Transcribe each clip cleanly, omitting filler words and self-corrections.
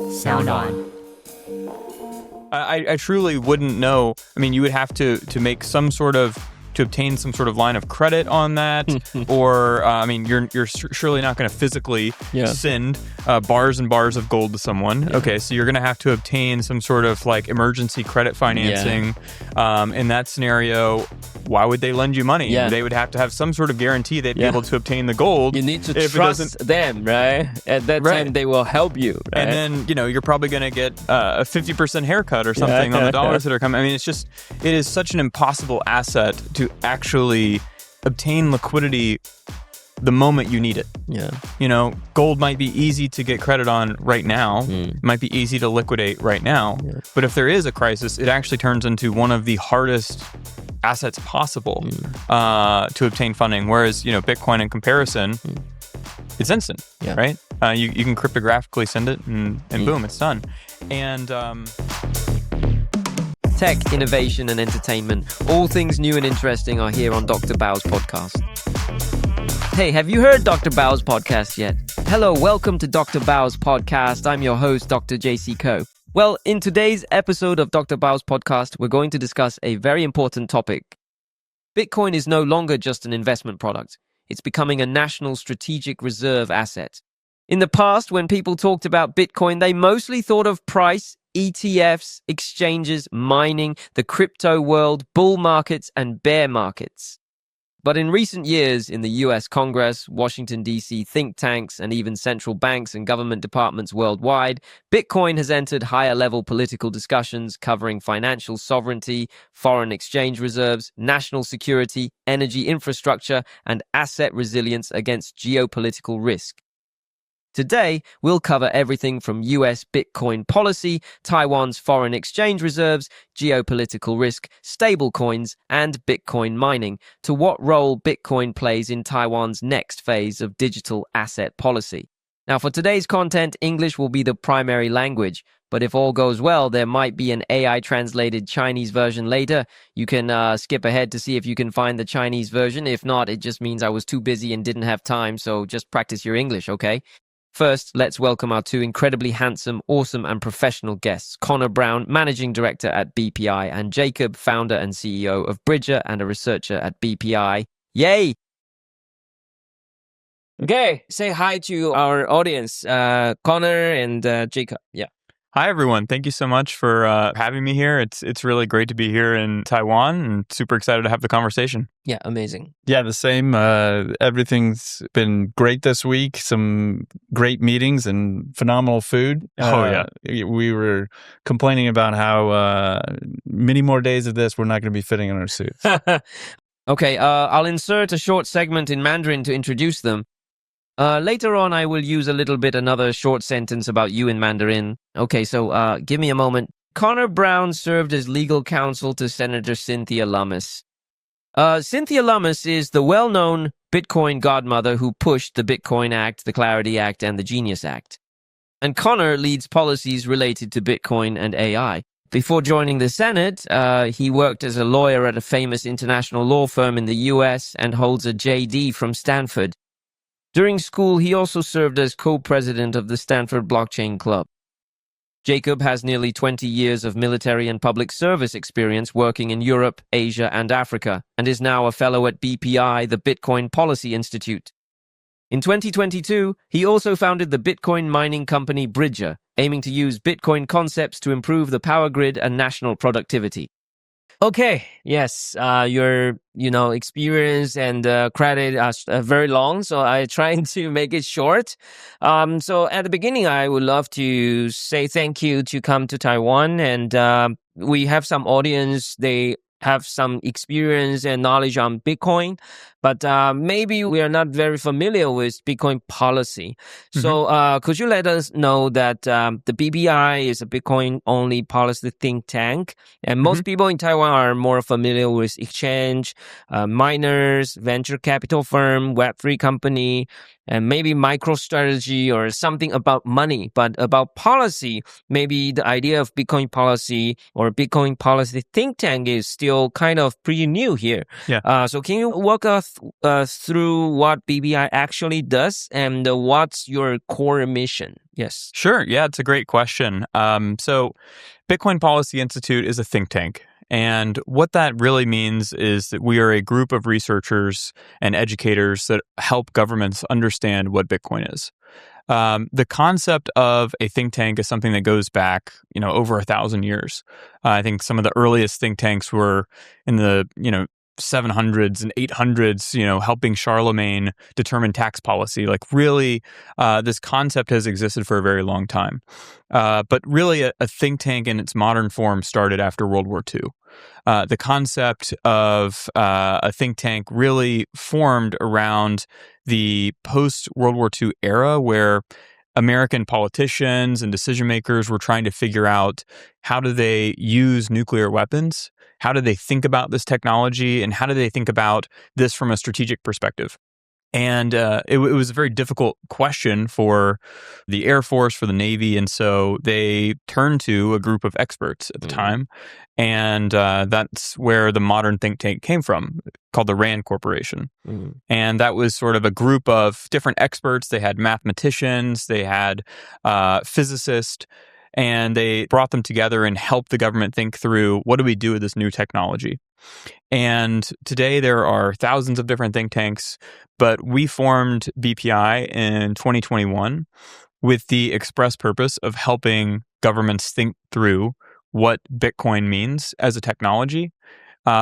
Sound On. I truly wouldn't know. I mean, you would have to make some sort of, to obtain some sort of line of credit on that, or I mean, you're surely not going to physically send bars and bars of gold to someone. Yeah. Okay, so you're going to have to obtain some sort of like emergency credit financing. In that scenario, why would they lend you money? Yeah. They would have to have some sort of guarantee they'd be able to obtain the gold. You need to trust them, right? At that time, they will help you. Right? And then, you're probably going to get a 50% haircut or something on the dollars that are coming. I mean, it is such an impossible asset to actually obtain liquidity the moment you need it. Yeah. Gold might be easy to get credit on right now. It might be easy to liquidate right now. Yeah. But if there is a crisis, it actually turns into one of the hardest assets possible to obtain funding. Whereas, Bitcoin in comparison, it's instant, right? You can cryptographically send it and boom, it's done. And tech, innovation, and entertainment. All things new and interesting are here on Dr. Bao's podcast. Hey, have you heard Dr. Bao's podcast yet? Hello, welcome to Dr. Bao's podcast. I'm your host, Dr. JC Ko. Well, in today's episode of Dr. Bao's podcast, we're going to discuss a very important topic. Bitcoin is no longer just an investment product. It's becoming a national strategic reserve asset. In the past, when people talked about Bitcoin, they mostly thought of price, ETFs, exchanges, mining, the crypto world, bull markets, and bear markets. But in recent years, in the US Congress, Washington, D.C. think tanks, and even central banks and government departments worldwide, Bitcoin has entered higher-level political discussions covering financial sovereignty, foreign exchange reserves, national security, energy infrastructure, and asset resilience against geopolitical risk. Today, we'll cover everything from US Bitcoin policy, Taiwan's foreign exchange reserves, geopolitical risk, stablecoins, and Bitcoin mining, to what role Bitcoin plays in Taiwan's next phase of digital asset policy. Now, for today's content, English will be the primary language, but if all goes well, there might be an AI-translated Chinese version later. You can skip ahead to see if you can find the Chinese version. If not, it just means I was too busy and didn't have time, so just practice your English, okay? First, let's welcome our two incredibly handsome, awesome, and professional guests, Connor Brown, Managing Director at BPI, and Jacob, Founder and CEO of Bridger and a researcher at BPI. Yay! Okay, say hi to our audience, Connor and Jacob. Yeah. Hi, everyone. Thank you so much for having me here. It's really great to be here in Taiwan and super excited to have the conversation. Yeah, amazing. Yeah, the same. Everything's been great this week. Some great meetings and phenomenal food. We were complaining about how many more days of this we're not going to be fitting in our suits. Okay, I'll insert a short segment in Mandarin to introduce them. Later on, I will use a little bit another short sentence about you in Mandarin. Okay, so give me a moment. Connor Brown served as legal counsel to Senator Cynthia Lummis. Cynthia Lummis is the well-known Bitcoin godmother who pushed the Bitcoin Act, the Clarity Act, and the Genius Act. And Connor leads policies related to Bitcoin and AI. Before joining the Senate, he worked as a lawyer at a famous international law firm in the US and holds a JD from Stanford. During school, he also served as co-president of the Stanford Blockchain Club. Jacob has nearly 20 years of military and public service experience working in Europe, Asia, and Africa, and is now a fellow at BPI, the Bitcoin Policy Institute. In 2022, he also founded the Bitcoin mining company Bridger, aiming to use Bitcoin concepts to improve the power grid and national productivity. Okay, yes, your experience and credit are very long, so I trying to make it short. So at the beginning, I would love to say thank you to come to Taiwan, and we have some audience. They have some experience and knowledge on Bitcoin, but maybe we are not very familiar with Bitcoin policy. So could you let us know that the BBI is a Bitcoin-only policy think tank, and most people in Taiwan are more familiar with exchange, miners, venture capital firm, Web3 company, and maybe MicroStrategy or something about money. But about policy, maybe the idea of Bitcoin policy or Bitcoin policy think tank is still still kind of pretty new here. Yeah. So can you walk us through what BBI actually does and what's your core mission? Yes. Sure. Yeah, it's a great question. So Bitcoin Policy Institute is a think tank. And what that really means is that we are a group of researchers and educators that help governments understand what Bitcoin is. The concept of a think tank is something that goes back, over 1,000 years. I think some of the earliest think tanks were in the, 700s and 800s, helping Charlemagne determine tax policy. Like really, this concept has existed for a very long time. But really, a think tank in its modern form started after World War II. The concept of a think tank really formed around the post-World War II era where American politicians and decision makers were trying to figure out how do they use nuclear weapons, how do they think about this technology, and how do they think about this from a strategic perspective. And it was a very difficult question for the Air Force, for the Navy. And so they turned to a group of experts at the time. And that's where the modern think tank came from, called the RAND Corporation. And that was sort of a group of different experts. They had mathematicians, they had physicists, and they brought them together and helped the government think through, what do we do with this new technology? And today there are thousands of different think tanks, but we formed BPI in 2021 with the express purpose of helping governments think through what Bitcoin means as a technology,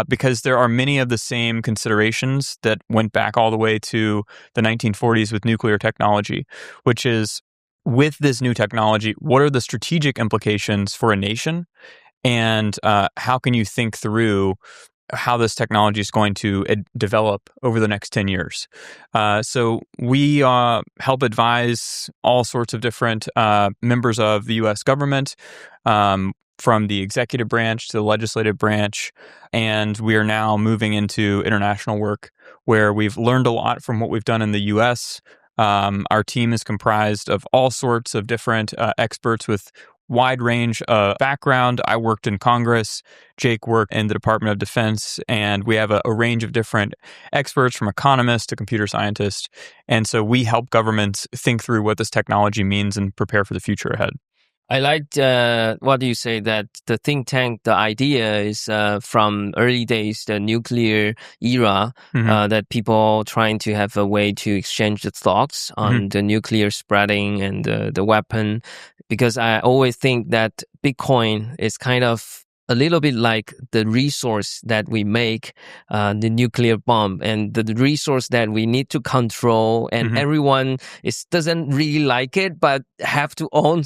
because there are many of the same considerations that went back all the way to the 1940s with nuclear technology, which is, with this new technology, what are the strategic implications for a nation? And how can you think through how this technology is going to develop over the next 10 years? So we help advise all sorts of different members of the U.S. government, from the executive branch to the legislative branch. And we are now moving into international work where we've learned a lot from what we've done in the U.S. Our team is comprised of all sorts of different experts with wide range of background. I worked in Congress, Jake worked in the Department of Defense, and we have a range of different experts from economists to computer scientists. And so we help governments think through what this technology means and prepare for the future ahead. I liked what you say, that the think tank, the idea is from early days, the nuclear era, that people trying to have a way to exchange the thoughts on the nuclear spreading and the weapon. Because I always think that Bitcoin is kind of a little bit like the resource that we make, the nuclear bomb, and the resource that we need to control, and everyone doesn't really like it, but have to own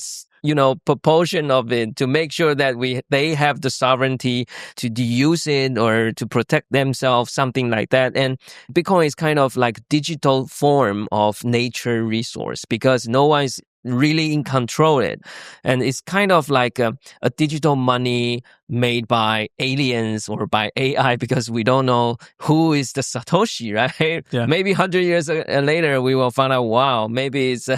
proportion of it to make sure that they have the sovereignty to use it or to protect themselves, something like that. And Bitcoin is kind of like digital form of nature resource because no one is really in control of it. And it's kind of like a digital money made by aliens or by AI because we don't know who is the Satoshi, right? Yeah. Maybe 100 years later, we will find out, wow, maybe it's,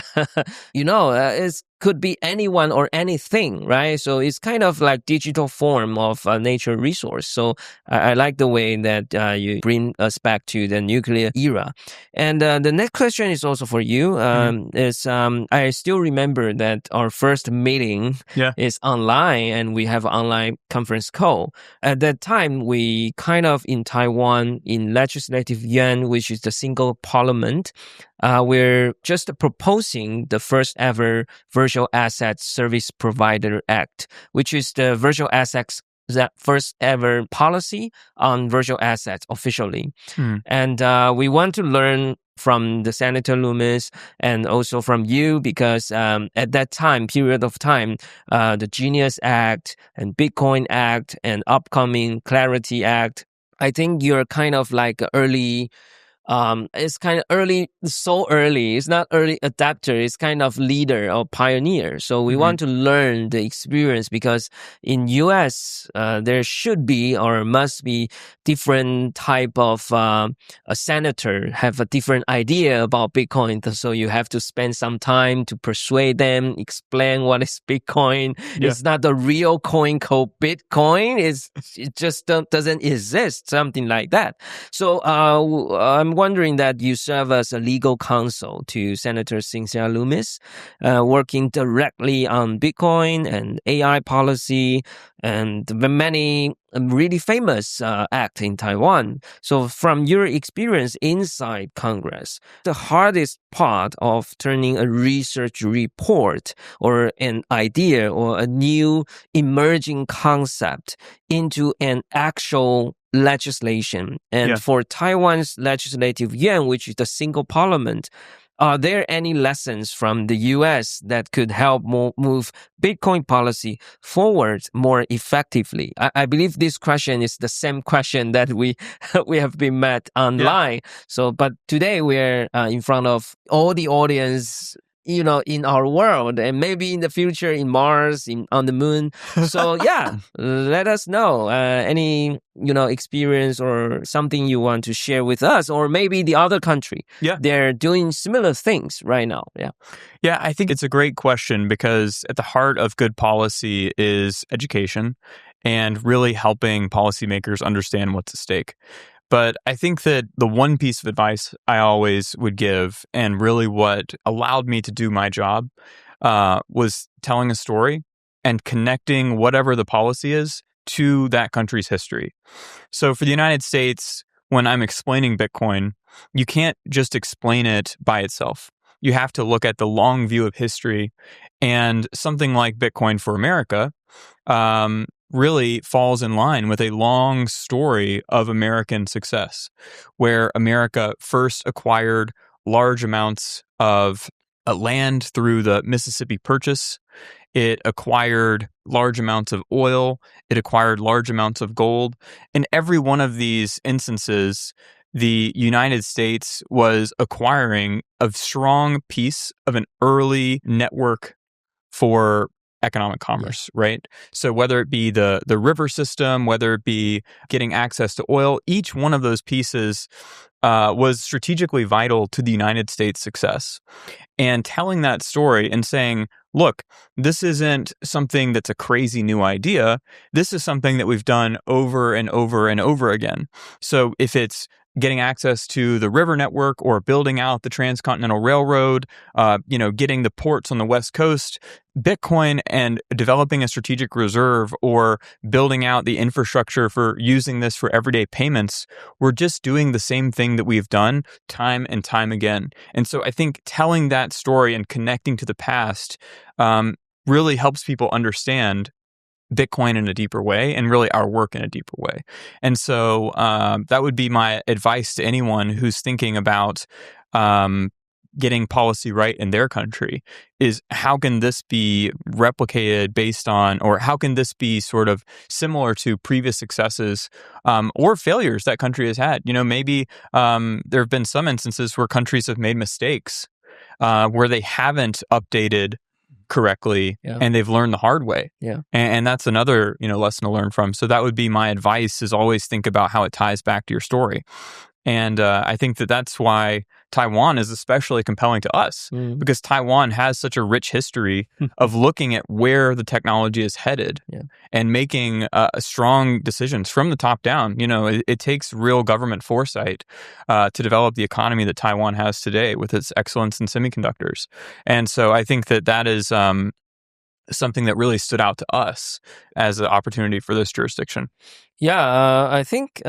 it could be anyone or anything, right? So it's kind of like digital form of a nature resource. So I like the way that you bring us back to the nuclear era. And the next question is also for you. I still remember that our first meeting is online, and we have online conference call. At that time, we kind of in Taiwan, in Legislative Yuan, which is the single parliament, we're just proposing the first ever Virtual Asset Service Provider Act, which is the virtual assets, that first ever policy on virtual assets officially. And we want to learn from the Senator Loomis and also from you because at that period of time, the Genius Act and Bitcoin Act and upcoming Clarity Act, I think you're kind of like early It's kind of early, so early. It's not early adapter. It's kind of leader or pioneer. So we want to learn the experience, because in US, there should be or must be different type of a senator have a different idea about Bitcoin. So you have to spend some time to persuade them, explain what is Bitcoin. Yeah. It's not the real coin called Bitcoin. It just doesn't exist, something like that. So I'm wondering that you serve as a legal counsel to Senator Cynthia Lummis, working directly on Bitcoin and AI policy and the many really famous act in Taiwan. So from your experience inside Congress, the hardest part of turning a research report or an idea or a new emerging concept into an actual legislation. And for Taiwan's legislative yuan, which is the single parliament, are there any lessons from the U.S. that could help move Bitcoin policy forward more effectively? I believe this question is the same question that we have been met online. Yeah. So, but today we're in front of all the audience, in our world, and maybe in the future in Mars, on the moon. So yeah, let us know any experience or something you want to share with us, or maybe the other country. Yeah, they're doing similar things right now. Yeah, I think it's a great question, because at the heart of good policy is education and really helping policymakers understand what's at stake. But I think that the one piece of advice I always would give, and really what allowed me to do my job, was telling a story and connecting whatever the policy is to that country's history. So for the United States, when I'm explaining Bitcoin, you can't just explain it by itself. You have to look at the long view of history, and something like Bitcoin for America really falls in line with a long story of American success, where America first acquired large amounts of land through the Mississippi Purchase. It acquired large amounts of oil. It acquired large amounts of gold. In every one of these instances, the United States was acquiring a strong piece of an early network for economic commerce, right? So whether it be the river system, whether it be getting access to oil, each one of those pieces was strategically vital to the United States' success. And telling that story and saying, look, this isn't something that's a crazy new idea. This is something that we've done over and over and over again. So if it's getting access to the river network or building out the transcontinental railroad, getting the ports on the West Coast, Bitcoin and developing a strategic reserve or building out the infrastructure for using this for everyday payments, we're just doing the same thing that we've done time and time again. And so I think telling that story and connecting to the past really helps people understand Bitcoin in a deeper way and really our work in a deeper way. And so that would be my advice to anyone who's thinking about getting policy right in their country, is how can this be replicated based on, or how can this be sort of similar to previous successes or failures that country has had? Maybe there have been some instances where countries have made mistakes where they haven't updated correctly, and they've learned the hard way. And that's another lesson to learn from. So that would be my advice, is always think about how it ties back to your story. And I think that that's why Taiwan is especially compelling to us, because Taiwan has such a rich history of looking at where the technology is headed and making strong decisions from the top down. It takes real government foresight to develop the economy that Taiwan has today with its excellence in semiconductors. And so I think that is something that really stood out to us as an opportunity for this jurisdiction. I think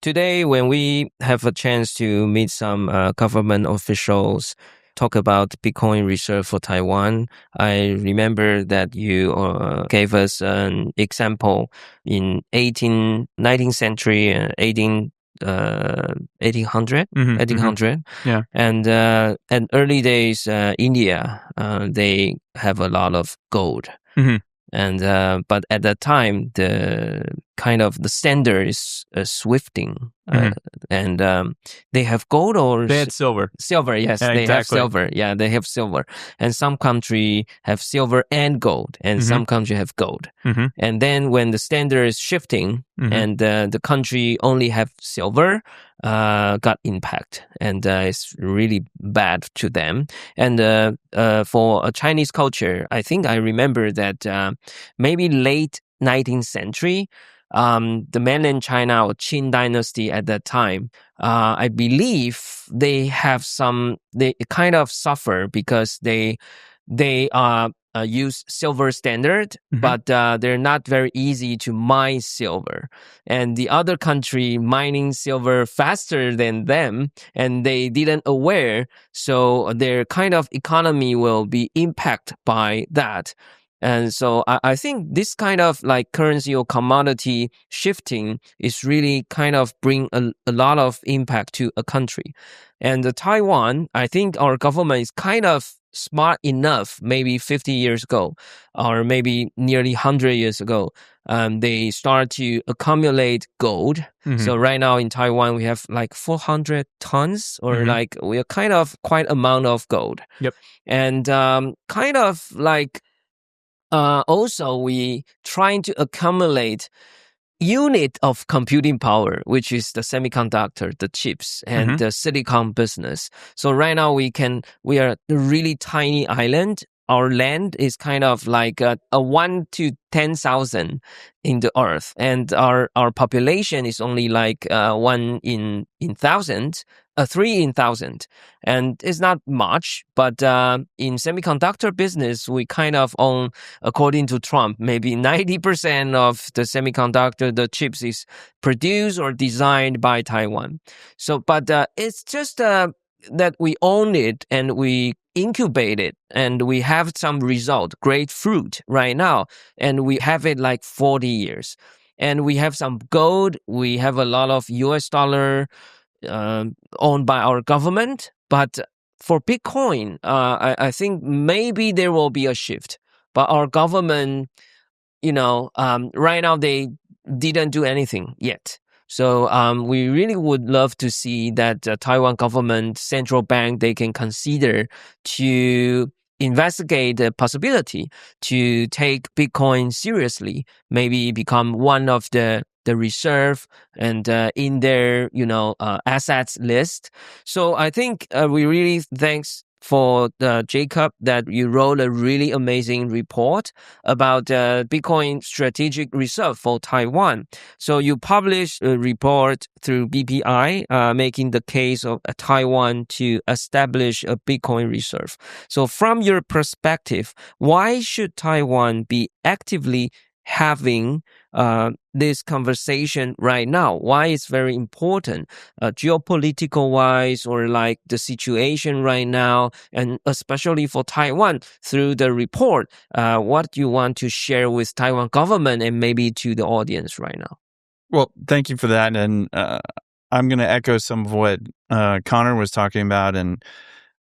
today when we have a chance to meet some government officials, talk about Bitcoin reserve for Taiwan, I remember that you gave us an example in 19th century, 1800. Yeah. And early days, India, they have a lot of gold. And but at that time, the kind of the standard is swifting and they have gold or they had silver. Silver, yes, they have silver. Yeah, they have silver, and some country have silver and gold, and some country have gold. And then when the standard is shifting, and the country only have silver, got impact, and it's really bad to them. And for a Chinese culture, I think I remember that maybe late 19th century, the mainland China or Qin dynasty at that time, I believe they kind of suffer because they use silver standard, but they're not very easy to mine silver. And the other country mining silver faster than them, and they didn't aware, so their kind of economy will be impacted by that. And so I think this kind of like currency or commodity shifting is really kind of bring a lot of impact to a country. And Taiwan, I think our government is kind of smart enough, maybe 50 years ago, or maybe nearly 100 years ago, they start to accumulate gold. So right now in Taiwan, we have like 400 tons, or like we are kind of quite amount of gold. Yep. And kind of like also we trying to accumulate unit of computing power, which is the semiconductor, the chips, and the silicon business. So right now we are a really tiny island. Our land is kind of like a 1 to 10,000 in the earth, and our population is only like 1 in 1,000, 3 in 1,000, and it's not much. But in semiconductor business, we kind of own, according to Trump, maybe 90% of the semiconductor, the chips is produced or designed by Taiwan. So, but it's just that we own it and we incubate it, and we have some result, great fruit right now, and we have it like 40 years. And we have some gold, we have a lot of US dollar owned by our government. But for Bitcoin, I think maybe there will be a shift. But our government, right now they didn't do anything yet. So we really would love to see that Taiwan government, central bank, they can consider to investigate the possibility to take Bitcoin seriously, maybe become one of the reserve and in their assets list. So I think we really thanks for Jacob that you wrote a really amazing report about Bitcoin strategic reserve for Taiwan. So you published a report through BPI making the case of Taiwan to establish a Bitcoin reserve. So from your perspective, why should Taiwan be actively having this conversation right now? Why it's very important, geopolitical wise, or like the situation right now, and especially for Taiwan through the report, what you want to share with Taiwan government and maybe to the audience right now? Well, thank you for that. And I'm going to echo some of what Connor was talking about. And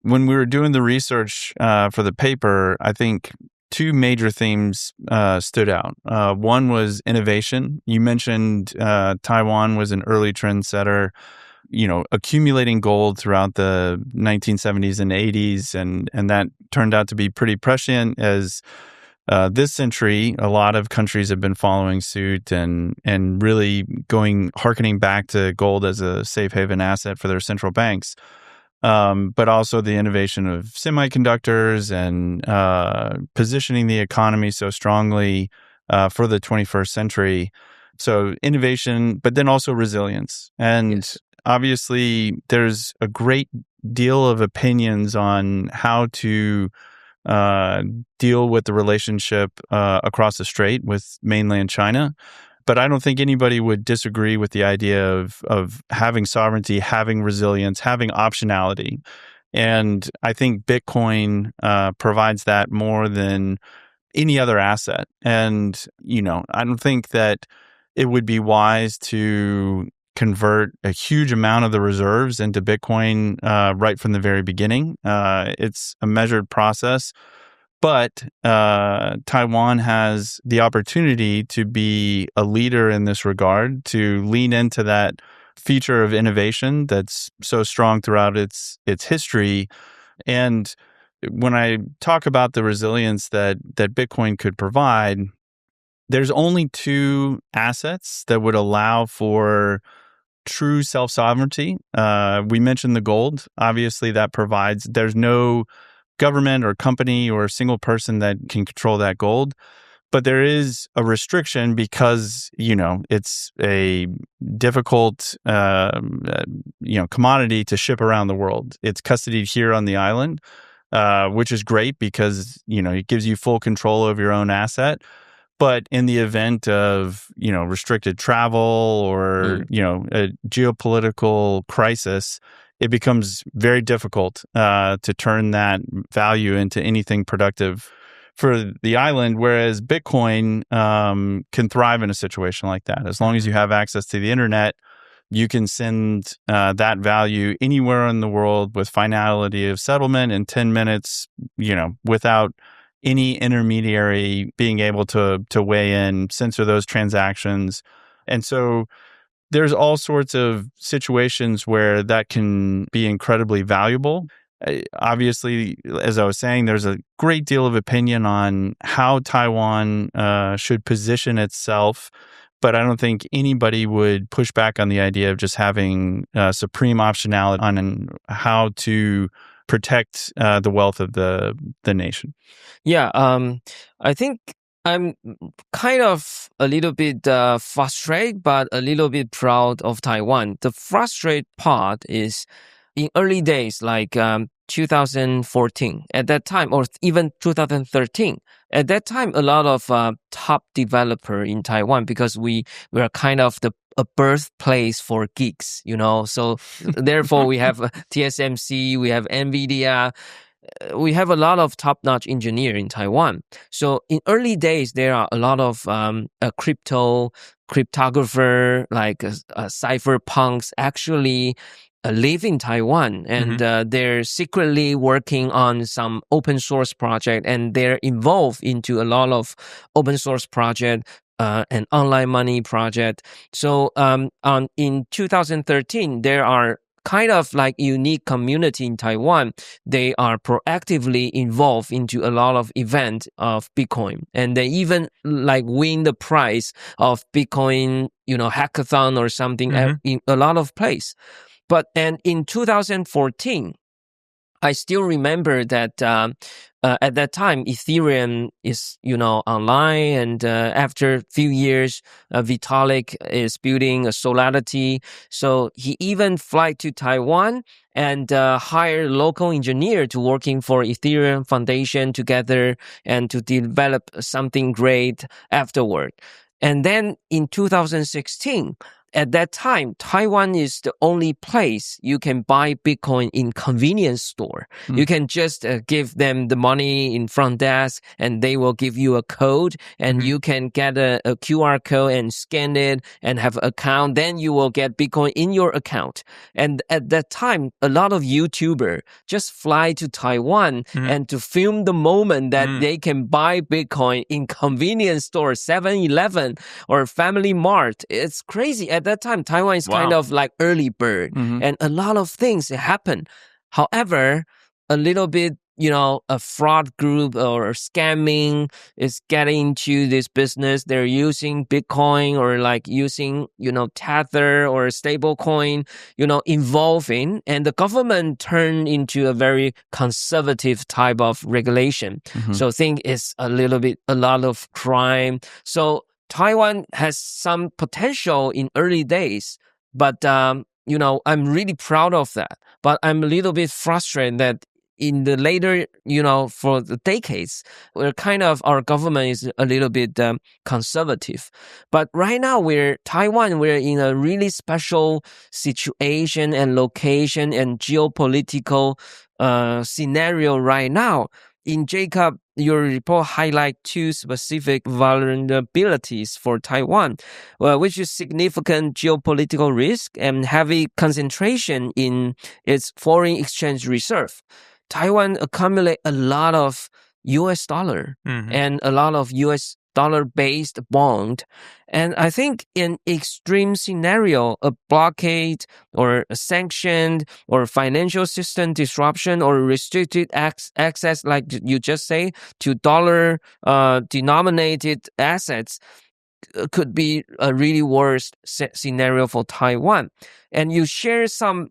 when we were doing the research for the paper, I think two major themes stood out. One was innovation. You mentioned Taiwan was an early trendsetter, accumulating gold throughout the 1970s and 80s, and that turned out to be pretty prescient as this century, a lot of countries have been following suit and really harkening back to gold as a safe haven asset for their central banks. But also the innovation of semiconductors and positioning the economy so strongly for the 21st century. So innovation, but then also resilience. And obviously, there's a great deal of opinions on how to deal with the relationship across the strait with mainland China. But I don't think anybody would disagree with the idea of having sovereignty, having resilience, having optionality. And I think Bitcoin provides that more than any other asset. And, I don't think that it would be wise to convert a huge amount of the reserves into Bitcoin right from the very beginning. It's a measured process. But Taiwan has the opportunity to be a leader in this regard, to lean into that feature of innovation that's so strong throughout its history. And when I talk about the resilience that Bitcoin could provide, there's only two assets that would allow for true self-sovereignty. We mentioned the gold. Obviously, that provides, there's no government or company or single person that can control that gold. But there is a restriction because, it's a difficult, commodity to ship around the world. It's custodied here on the island, which is great because, it gives you full control of your own asset. But in the event of, restricted travel or, a geopolitical crisis, it becomes very difficult to turn that value into anything productive for the island, whereas Bitcoin can thrive in a situation like that. As long as you have access to the internet, you can send that value anywhere in the world with finality of settlement in 10 minutes, without any intermediary being able to weigh in, censor those transactions. And so there's all sorts of situations where that can be incredibly valuable. Obviously, as I was saying, there's a great deal of opinion on how Taiwan should position itself, but I don't think anybody would push back on the idea of just having supreme optionality on how to protect the wealth of the nation. Yeah, I think I'm kind of a little bit frustrated, but a little bit proud of Taiwan. The frustrated part is in early days, like 2014, at that time, or even 2013, at that time, a lot of top developer in Taiwan, because we are kind of a birthplace for geeks, So therefore, we have TSMC, we have NVIDIA. We have a lot of top-notch engineer in Taiwan. So in early days, there are a lot of cryptographer, like cypherpunks actually live in Taiwan, and they're secretly working on some open source project, and they're involved into a lot of open source project and online money project. So in 2013, there are kind of like unique community in Taiwan. They are proactively involved into a lot of event of Bitcoin, and they even like win the prize of Bitcoin, hackathon or something in a lot of place. And in 2014, I still remember that at that time, Ethereum is, online. And after a few years, Vitalik is building a Solidity. So he even fly to Taiwan and hire local engineer to working for Ethereum Foundation together and to develop something great afterward. And then in 2016, at that time, Taiwan is the only place you can buy Bitcoin in convenience store. You can just give them the money in front desk, and they will give you a code, and you can get a QR code and scan it and have an account. Then you will get Bitcoin in your account. And at that time, a lot of YouTubers just fly to Taiwan and to film the moment that they can buy Bitcoin in convenience store, 7-Eleven or Family Mart. It's crazy. At that time, Taiwan is kind of like early bird, and a lot of things happen. However, a little bit, a fraud group or scamming is getting into this business. They're using Bitcoin or like using, Tether or stable coin, involving, and the government turned into a very conservative type of regulation. So I think it's a lot of crime. So Taiwan has some potential in early days, but, I'm really proud of that. But I'm a little bit frustrated that in the later, for the decades, our government is a little bit conservative. But right now, we're in a really special situation and location and geopolitical scenario right now. In Jacob, your report highlight two specific vulnerabilities for Taiwan, which is significant geopolitical risk and heavy concentration in its foreign exchange reserve. Taiwan accumulate a lot of US dollar and a lot of US dollar-based bond. And I think in extreme scenario, a blockade or a sanctioned or financial system disruption or restricted access, like you just say, to dollar denominated assets could be a really worst scenario for Taiwan. And you share some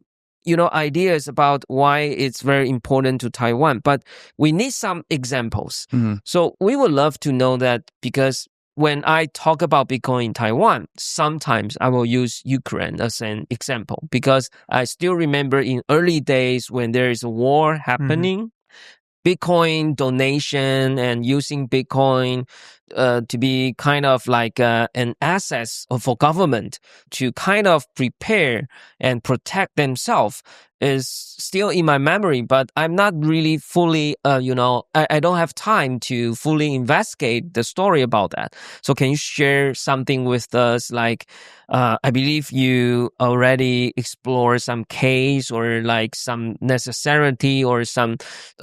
ideas about why it's very important to Taiwan, but we need some examples. So we would love to know that, because when I talk about Bitcoin in Taiwan, sometimes I will use Ukraine as an example, because I still remember in early days when there is a war happening, Bitcoin donation and using Bitcoin to be kind of like an asset for government to kind of prepare and protect themselves is still in my memory, but I'm not really fully, I don't have time to fully investigate the story about that. So can you share something with us? Like, I believe you already explored some case or like some necessity or some,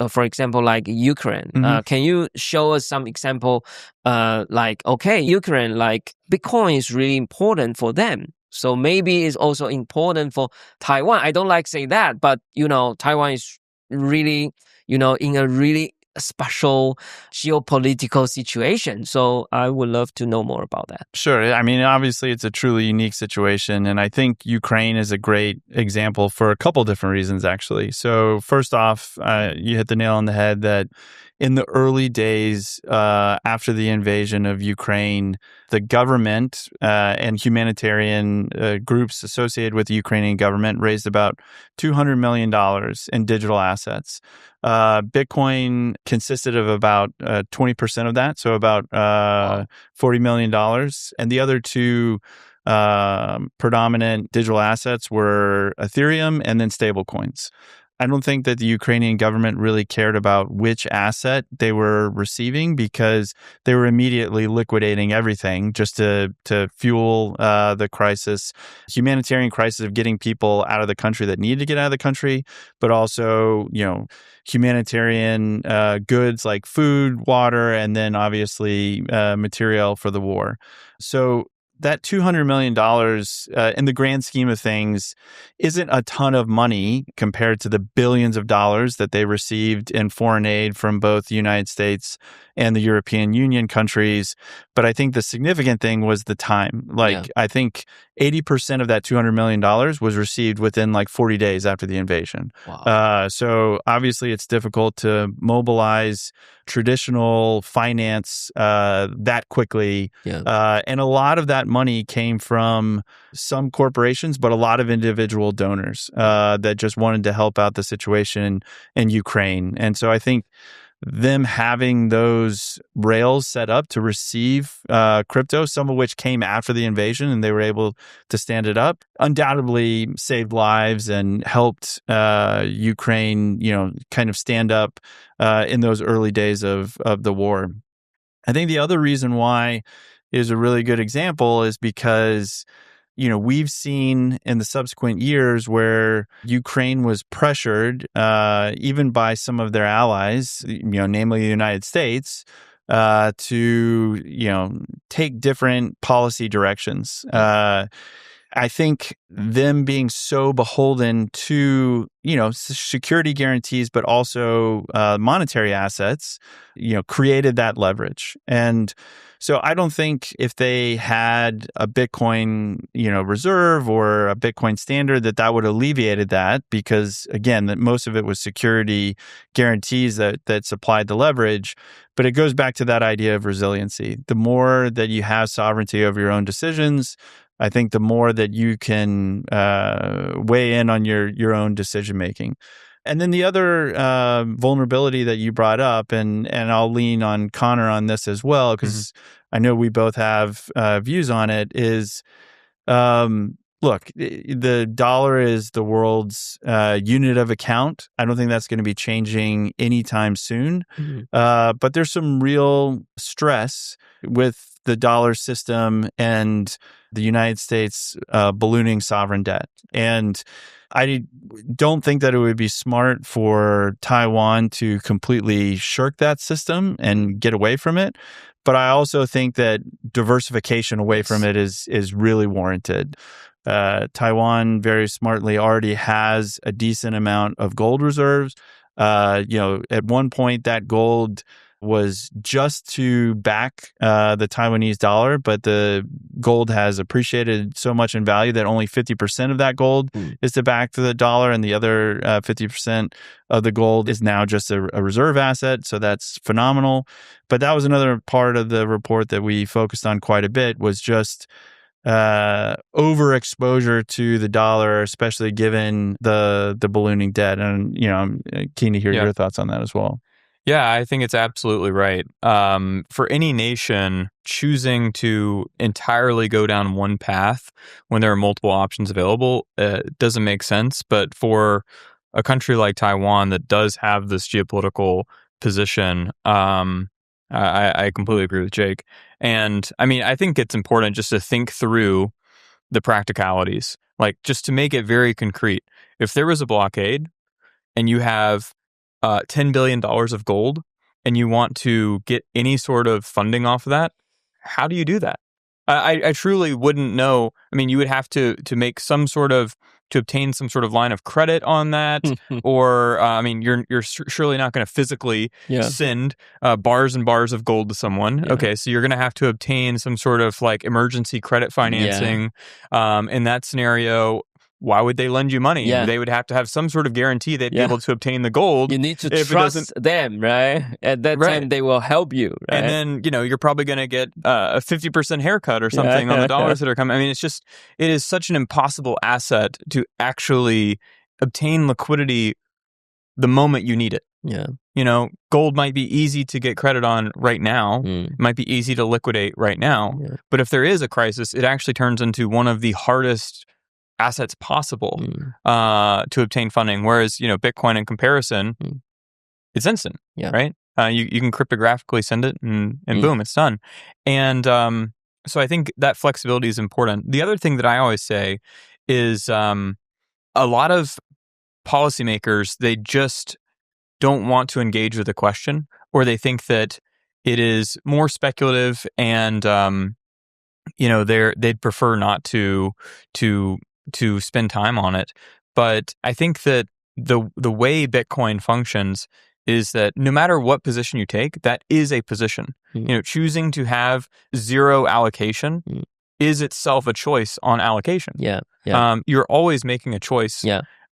for example, like Ukraine. Can you show us some example? Like, okay, Ukraine, like Bitcoin is really important for them. So maybe it's also important for Taiwan. I don't like say that, but Taiwan is really, in a really special geopolitical situation. So I would love to know more about that. Sure. I mean, obviously it's a truly unique situation. And I think Ukraine is a great example for a couple different reasons, actually. So first off, you hit the nail on the head that in the early days after the invasion of Ukraine, the government and humanitarian groups associated with the Ukrainian government raised about $200 million in digital assets. Bitcoin consisted of about 20% of that, so about $40 million. And the other two predominant digital assets were Ethereum and then stablecoins. I don't think that the Ukrainian government really cared about which asset they were receiving, because they were immediately liquidating everything just to fuel the crisis, humanitarian crisis of getting people out of the country that needed to get out of the country, but also, humanitarian goods like food, water, and then obviously material for the war. So that $200 million in the grand scheme of things isn't a ton of money compared to the billions of dollars that they received in foreign aid from both the United States and the European Union countries. But I think the significant thing was the time. I think 80% of that $200 million was received within like 40 days after the invasion. Wow. So obviously it's difficult to mobilize traditional finance that quickly. And a lot of that money came from some corporations, but a lot of individual donors that just wanted to help out the situation in Ukraine. And so I think them having those rails set up to receive crypto, some of which came after the invasion and they were able to stand it up, undoubtedly saved lives and helped Ukraine, kind of stand up in those early days of the war. I think the other reason why is a really good example is because we've seen in the subsequent years where Ukraine was pressured, even by some of their allies, namely the United States, to, take different policy directions. I think them being so beholden to, security guarantees, but also monetary assets, created that leverage. And so I don't think if they had a Bitcoin, reserve or a Bitcoin standard that would have alleviated that, because again, that most of it was security guarantees that supplied the leverage. But it goes back to that idea of resiliency. The more that you have sovereignty over your own decisions, I think the more that you can weigh in on your own decision making. And then the other vulnerability that you brought up, and I'll lean on Connor on this as well, because I know we both have views on it, is, look, the dollar is the world's unit of account. I don't think that's going to be changing anytime soon. But there's some real stress with the dollar system and the United States ballooning sovereign debt. And I don't think that it would be smart for Taiwan to completely shirk that system and get away from it. But I also think that diversification away from it is really warranted. Taiwan very smartly already has a decent amount of gold reserves. At one point that gold was just to back the Taiwanese dollar, but the gold has appreciated so much in value that only 50% of that gold is to back the dollar, and the other 50% of the gold is now just a reserve asset. So that's phenomenal. But that was another part of the report that we focused on quite a bit, was just overexposure to the dollar, especially given the ballooning debt. And I'm keen to hear your thoughts on that as well. Yeah, I think it's absolutely right. For any nation, choosing to entirely go down one path when there are multiple options available doesn't make sense. But for a country like Taiwan that does have this geopolitical position, I completely agree with Jake. And I mean, I think it's important just to think through the practicalities, like just to make it very concrete. If there was a blockade and you have $10 billion of gold and you want to get any sort of funding off of that, how do you do that? I truly wouldn't know. I mean, you would have to make some sort of, to obtain some sort of line of credit on that, or I mean, you're surely not going to physically send bars and bars of gold to someone. Yeah. Okay, so you're going to have to obtain some sort of like emergency credit financing. In that scenario, why would they lend you money? Yeah. They would have to have some sort of guarantee they'd be able to obtain the gold. You need to trust them, right? At that time, they will help you, right? And then, you're probably going to get a 50% haircut or something on the dollars that are coming. I mean, it is such an impossible asset to actually obtain liquidity the moment you need it. Yeah. Gold might be easy to get credit on right now. It might be easy to liquidate right now. Yeah. But if there is a crisis, it actually turns into one of the hardest assets possible to obtain funding. Whereas, Bitcoin in comparison, it's instant, right? You can cryptographically send it and boom, it's done. And so I think that flexibility is important. The other thing that I always say is a lot of policymakers, they just don't want to engage with the question, or they think that it is more speculative and, they'd prefer not to spend time on it. But I think that the way Bitcoin functions is that no matter what position you take, that is a position. Choosing to have zero allocation is itself a choice on allocation. You're always making a choice.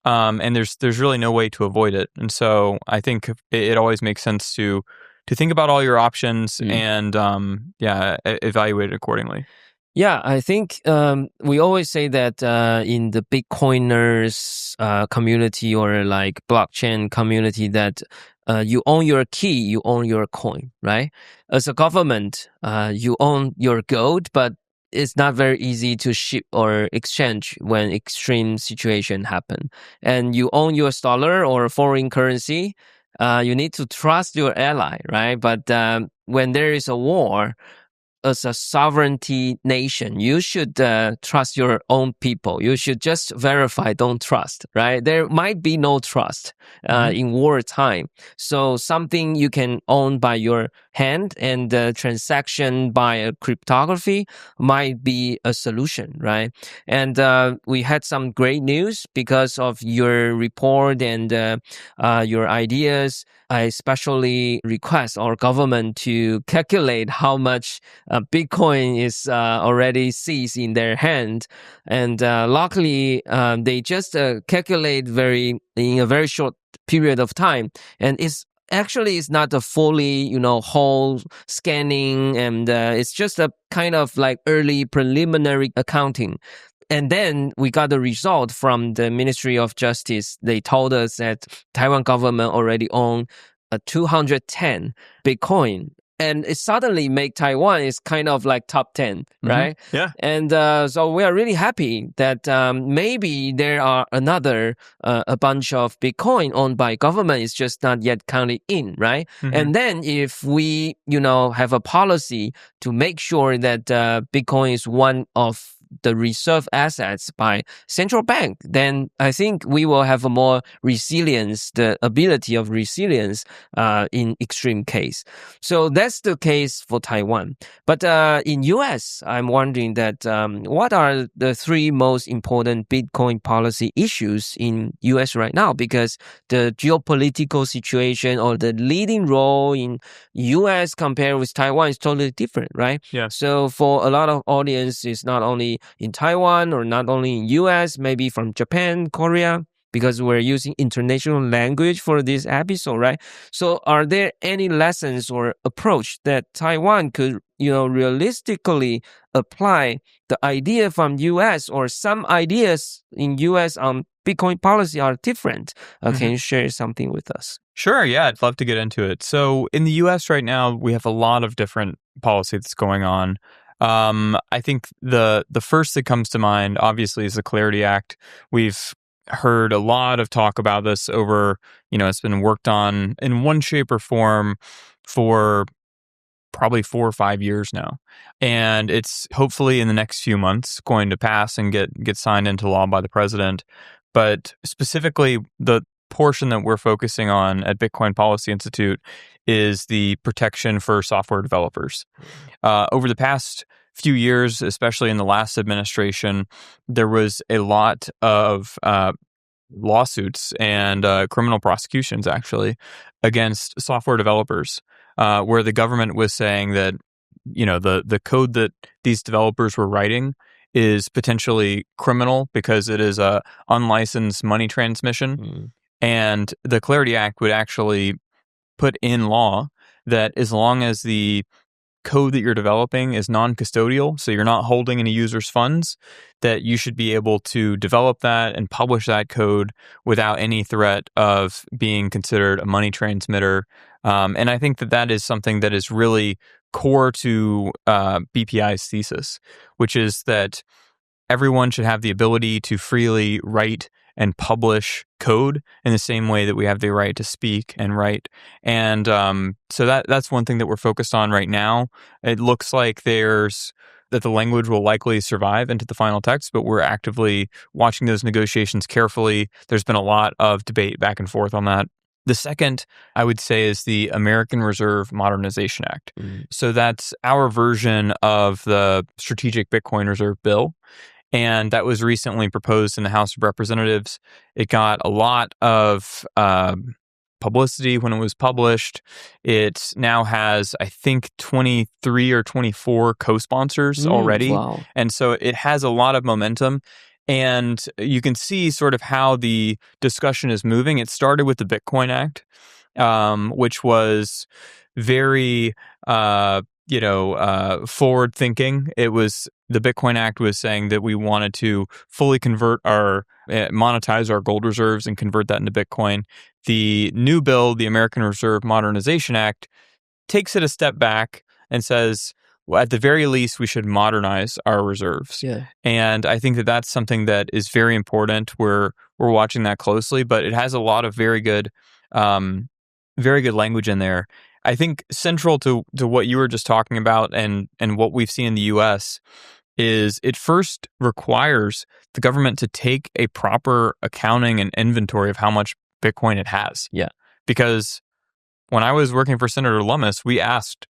And there's really no way to avoid it. And so I think it always makes sense to think about all your options and evaluate it accordingly. Yeah, I think we always say that in the Bitcoiners community or like blockchain community that you own your key, you own your coin, right? As a government, you own your gold, but it's not very easy to ship or exchange when extreme situation happen. And you own US dollar or foreign currency, you need to trust your ally, right? But when there is a war, as a sovereignty nation, you should trust your own people. You should just verify, don't trust, right? There might be no trust in wartime. So something you can own by your hand and the transaction by a cryptography might be a solution, right? And we had some great news because of your report and your ideas. I especially request our government to calculate how much Bitcoin is already seized in their hand. And luckily, they just calculate in a very short period of time. And it's not a fully, whole scanning, and it's just a kind of like early preliminary accounting. And then we got the result from the Ministry of Justice. They told us that Taiwan government already own 210 Bitcoin. And it suddenly make Taiwan is kind of like top 10, right? Yeah. And so we are really happy that maybe there are a bunch of Bitcoin owned by government is just not yet counted in, right? And then if we, have a policy to make sure that Bitcoin is one of the reserve assets by central bank, then I think we will have a more resilience, the ability of resilience in extreme case. So that's the case for Taiwan. But in US, I'm wondering that what are the 3 most important Bitcoin policy issues in US right now? Because the geopolitical situation or the leading role in US compared with Taiwan is totally different, right? Yeah. So for a lot of audience, it's not only in Taiwan or not only in US, maybe from Japan, Korea, because we're using international language for this episode, right? So are there any lessons or approach that Taiwan could, realistically apply the idea from US, or some ideas in US on Bitcoin policy are different? Can you share something with us? Sure, yeah, I'd love to get into it. So in the US right now, we have a lot of different policy that's going on. I think the first that comes to mind, obviously, is the Clarity Act. We've heard a lot of talk about this over, it's been worked on in one shape or form for probably 4 or 5 years now. And it's hopefully in the next few months going to pass and get signed into law by the president. But specifically, the portion that we're focusing on at Bitcoin Policy Institute is the protection for software developers. Over the past few years, especially in the last administration, there was a lot of lawsuits and criminal prosecutions, actually, against software developers, where the government was saying that, the code that these developers were writing is potentially criminal because it is a unlicensed money transmission. And the Clarity Act would actually put in law that as long as the code that you're developing is non-custodial, so you're not holding any users' funds, that you should be able to develop that and publish that code without any threat of being considered a money transmitter. And I think that is something that is really core to BPI's thesis, which is that everyone should have the ability to freely write and publish code in the same way that we have the right to speak and write. And so that's one thing that we're focused on right now. It looks like that the language will likely survive into the final text, but we're actively watching those negotiations carefully. There's been a lot of debate back and forth on that. The second, I would say, is the American Reserve Modernization Act. So that's our version of the Strategic Bitcoin Reserve Bill. And that was recently proposed in the House of Representatives. It got a lot of publicity when it was published. It now has, I think, 23 or 24 co-sponsors already. Wow. And so it has a lot of momentum. And you can see sort of how the discussion is moving. It started with the Bitcoin Act, which was very forward thinking. The Bitcoin Act was saying that we wanted to fully monetize our gold reserves and convert that into Bitcoin. The new bill, the American Reserve Modernization Act, takes it a step back and says, well, at the very least, we should modernize our reserves. Yeah. And I think that that's something that is very important. We're watching that closely, but it has a lot of very good language in there. I think central to what you were just talking about and what we've seen in the U.S. is it first requires the government to take a proper accounting and inventory of how much Bitcoin it has. Yeah. Because when I was working for Senator Lummis, we asked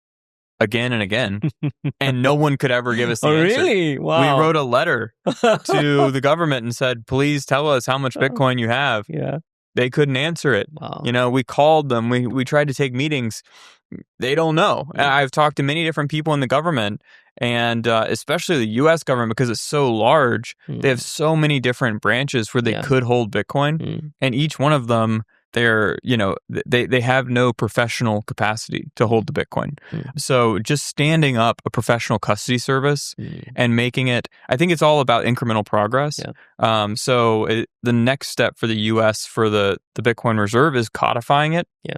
again and again, and no one could ever give us the answer. Really? Wow. We wrote a letter to the government and said, please tell us how much Bitcoin you have. Yeah. They couldn't answer it. Wow. We called them. We tried to take meetings. They don't know. I've talked to many different people in the government, and especially the U.S. government, because it's so large. They have so many different branches where they could hold Bitcoin, and each one of them, they have no professional capacity to hold the Bitcoin. So just standing up a professional custody service and making it, I think it's all about incremental progress. Yeah. So the next step for the U.S. for the Bitcoin Reserve is codifying it. Yeah.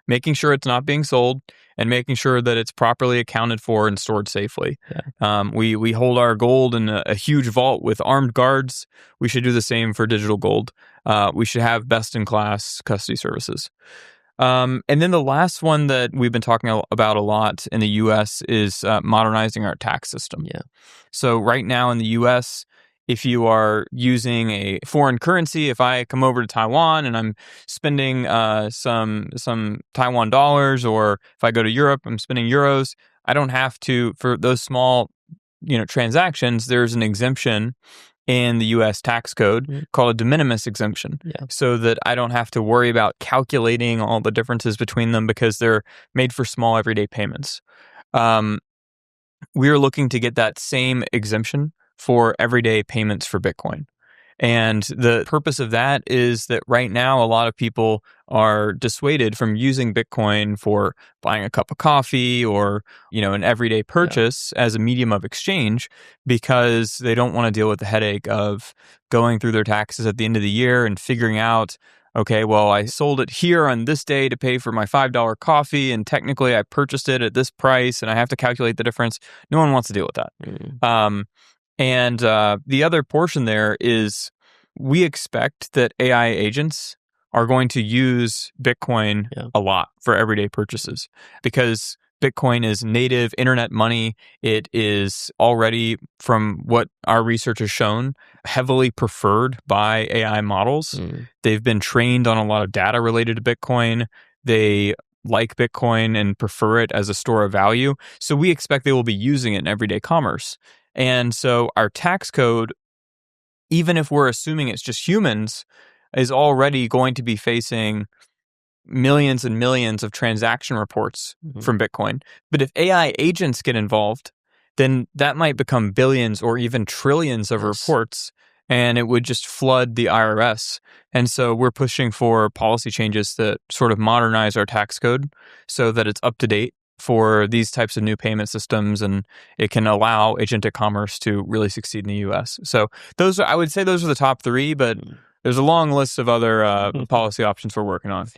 Making sure it's not being sold and making sure that it's properly accounted for and stored safely. Yeah. We hold our gold in a huge vault with armed guards. We should do the same for digital gold. We should have best-in-class custody services. And then the last one that we've been talking about a lot in the U.S. is modernizing our tax system. Yeah. So right now in the U.S., if you are using a foreign currency, if I come over to Taiwan and I'm spending some Taiwan dollars, or if I go to Europe, I'm spending euros, I don't have to, for those small, transactions, there's an exemption in the U.S. tax code called a de minimis exemption, so that I don't have to worry about calculating all the differences between them because they're made for small everyday payments. We are looking to get that same exemption for everyday payments for Bitcoin. And the purpose of that is that right now, a lot of people are dissuaded from using Bitcoin for buying a cup of coffee or, an everyday purchase as a medium of exchange, because they don't want to deal with the headache of going through their taxes at the end of the year and figuring out, okay, well, I sold it here on this day to pay for my $5 coffee, and technically I purchased it at this price, and I have to calculate the difference. No one wants to deal with that. And the other portion there is we expect that AI agents are going to use Bitcoin a lot for everyday purchases, because Bitcoin is native internet money. It is already, from what our research has shown, heavily preferred by AI models. They've been trained on a lot of data related to Bitcoin. They like Bitcoin and prefer it as a store of value. So we expect they will be using it in everyday commerce. And so our tax code, even if we're assuming it's just humans, is already going to be facing millions and millions of transaction reports from Bitcoin. But if AI agents get involved, then that might become billions or even trillions of reports, and it would just flood the IRS. And so we're pushing for policy changes that sort of modernize our tax code so that it's up to date for these types of new payment systems, and it can allow agentic commerce to really succeed in the U.S. So I would say those are the top three, but there's a long list of other policy options we're working on.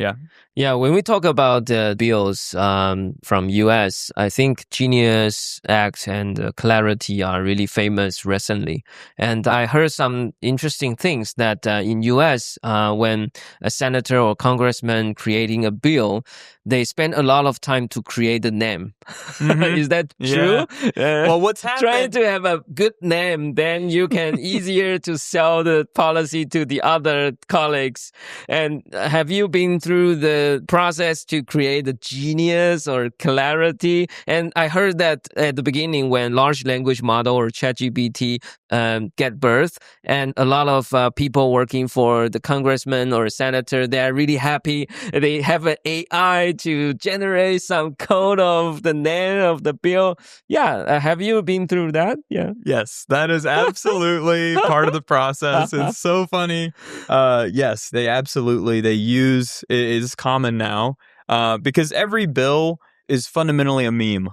Yeah, when we talk about bills from U.S., I think Genius Act and Clarity are really famous recently. And I heard some interesting things that in U.S., when a senator or congressman creating a bill, they spend a lot of time to create the name. Is that true? Well, what's happening? Trying to have a good name, then you can easier to sell the policy to the other colleagues. And have you been through the process to create a Genius or Clarity? And I heard that at the beginning, when large language model or ChatGPT get birth, and a lot of people working for the congressman or senator, they are really happy. They have an AI to generate some code of the name of the bill. Have you been through that? Yes, that is absolutely part of the process. It's so funny. Yes, they use, it is common now, because every bill is fundamentally a meme.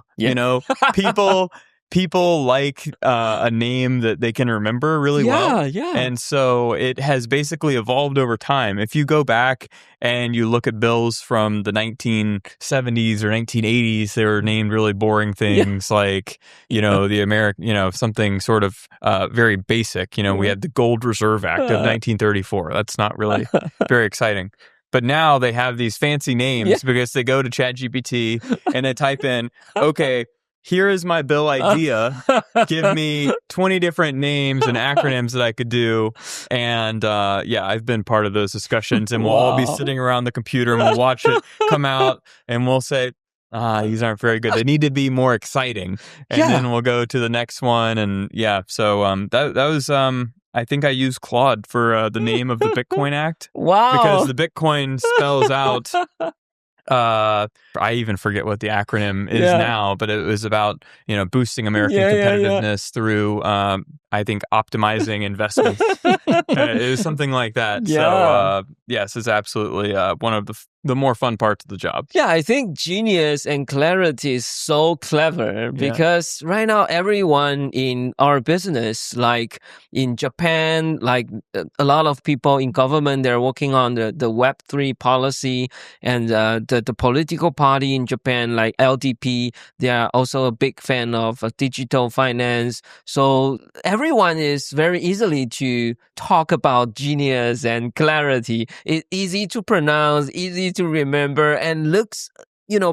People like a name that they can remember really well. And so it has basically evolved over time. If you go back and you look at bills from the 1970s or 1980s, they were named really boring things like, the American, something sort of very basic. We had the Gold Reserve Act of 1934. That's not really very exciting. But now they have these fancy names because they go to ChatGPT and they type in, okay, here is my bill idea. Give me 20 different names and acronyms that I could do. And I've been part of those discussions, and we'll all be sitting around the computer and we'll watch it come out and we'll say, these aren't very good. They need to be more exciting. And then we'll go to the next one. And so that was, I think I used Claude for the name of the Bitcoin Act. Wow. Because the Bitcoin spells out... I even forget what the acronym is now, but it was about, boosting American competitiveness through, I think, optimizing investments. It was something like that. So, yes, it's absolutely one of the more fun parts of the job. I think Genius and Clarity is so clever because right now everyone in our business, like in Japan, like a lot of people in government, they're working on the Web3 policy, and the political party in Japan, like LDP, they are also a big fan of digital finance. So everyone is very easily to talk about genius and clarity. It's easy to pronounce, easy to remember, and looks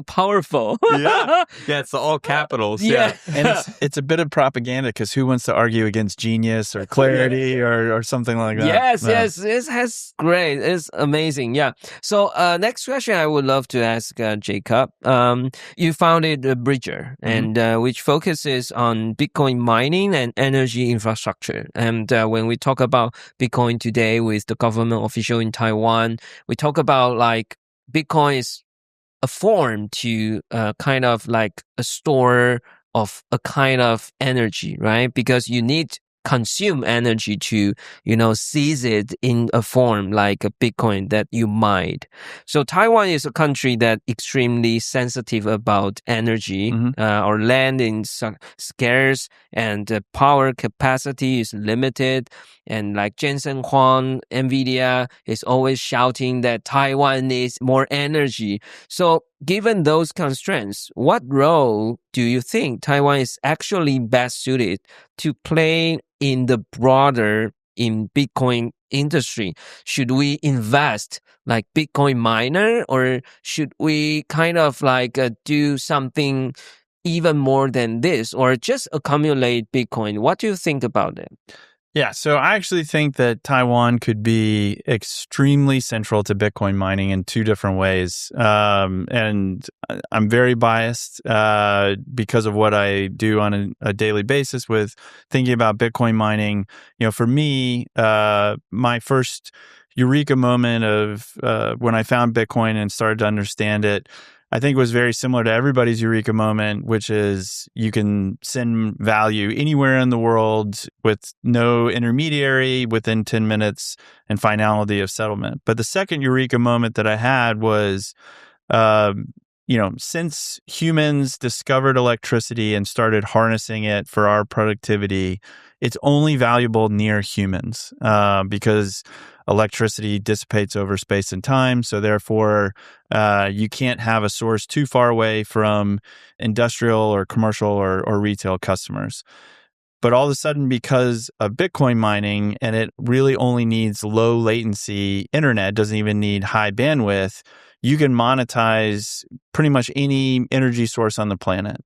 powerful. Yeah, it's all capitals. Yeah. And it's a bit of propaganda because who wants to argue against genius or clarity or something like that? Yes. It's great. It's amazing. Yeah. So next question I would love to ask Jacob. You founded Bridger, and which focuses on Bitcoin mining and energy infrastructure. And when we talk about Bitcoin today with the government official in Taiwan, we talk about like Bitcoin is a form to kind of like a store of a kind of energy, right? Because you need consume energy to, seize it in a form like a Bitcoin that you mined. So Taiwan is a country that extremely sensitive about energy. Our land is scarce and power capacity is limited. And like Jensen Huang, NVIDIA is always shouting that Taiwan needs more energy. So given those constraints, what role do you think Taiwan is actually best suited to play in the broader in Bitcoin industry? Should we invest like Bitcoin miner, or should we kind of like do something even more than this, or just accumulate Bitcoin? What do you think about it? Yeah, so I actually think that Taiwan could be extremely central to Bitcoin mining in two different ways. And I'm very biased because of what I do on a daily basis with thinking about Bitcoin mining. For me, my first eureka moment of when I found Bitcoin and started to understand it, I think was very similar to everybody's eureka moment, which is you can send value anywhere in the world with no intermediary within 10 minutes and finality of settlement. But the second eureka moment that I had was, since humans discovered electricity and started harnessing it for our productivity, it's only valuable near humans because electricity dissipates over space and time. So therefore, you can't have a source too far away from industrial or commercial or retail customers. But all of a sudden, because of Bitcoin mining, and it really only needs low latency internet, doesn't even need high bandwidth, you can monetize pretty much any energy source on the planet.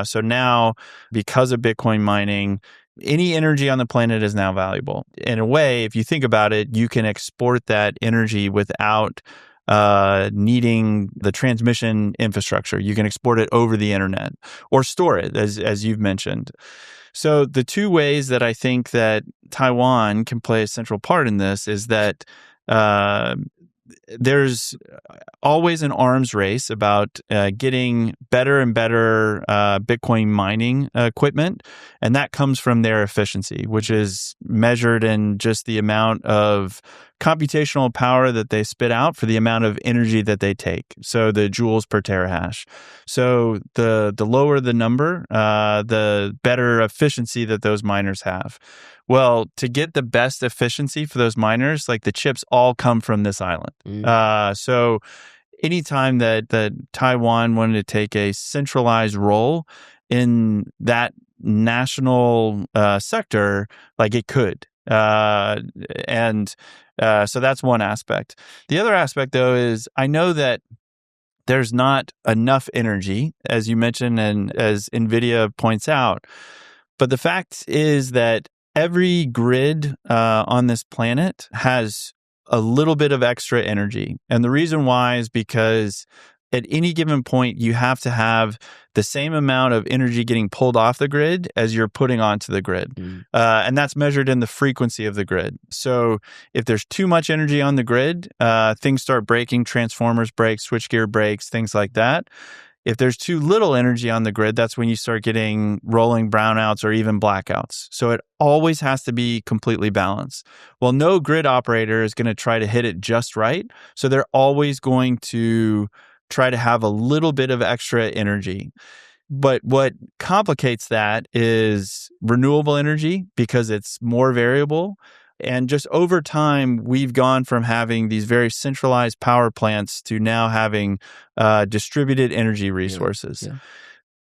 So now, because of Bitcoin mining, any energy on the planet is now valuable. In a way, if you think about it, you can export that energy without needing the transmission infrastructure. You can export it over the internet or store it, as you've mentioned. So the two ways that I think that Taiwan can play a central part in this is that there's always an arms race about getting better and better Bitcoin mining equipment. And that comes from their efficiency, which is measured in just the amount of computational power that they spit out for the amount of energy that they take. So the joules per terahash. So the lower the number, the better efficiency that those miners have. Well, to get the best efficiency for those miners, like the chips all come from this island. So anytime that Taiwan wanted to take a centralized role in that national sector, like it could. So that's one aspect. The other aspect, though, is I know that there's not enough energy, as you mentioned, and as NVIDIA points out. But the fact is that every grid on this planet has a little bit of extra energy. And the reason why is because at any given point, you have to have the same amount of energy getting pulled off the grid as you're putting onto the grid. And that's measured in the frequency of the grid. So if there's too much energy on the grid, things start breaking, transformers break, switchgear breaks, things like that. If there's too little energy on the grid, that's when you start getting rolling brownouts or even blackouts. So it always has to be completely balanced. Well, no grid operator is going to try to hit it just right. So they're always going to try to have a little bit of extra energy. But what complicates that is renewable energy because it's more variable. And just over time, we've gone from having these very centralized power plants to now having distributed energy resources.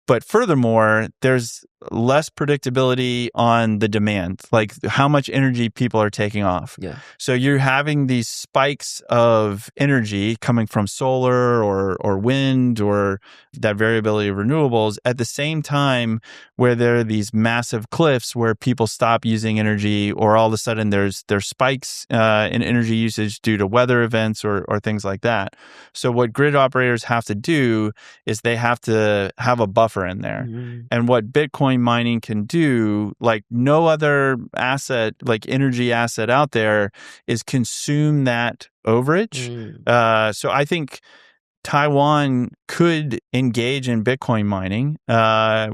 But furthermore, there's less predictability on the demand, like how much energy people are taking off. Yeah. So you're having these spikes of energy coming from solar or wind or that variability of renewables at the same time where there are these massive cliffs where people stop using energy, or all of a sudden there's spikes in energy usage due to weather events or things like that. So what grid operators have to do is they have to have a buffer in there. And what Bitcoin mining can do, like no other asset, like energy asset out there, is consume that overage. So I think Taiwan could engage in Bitcoin mining,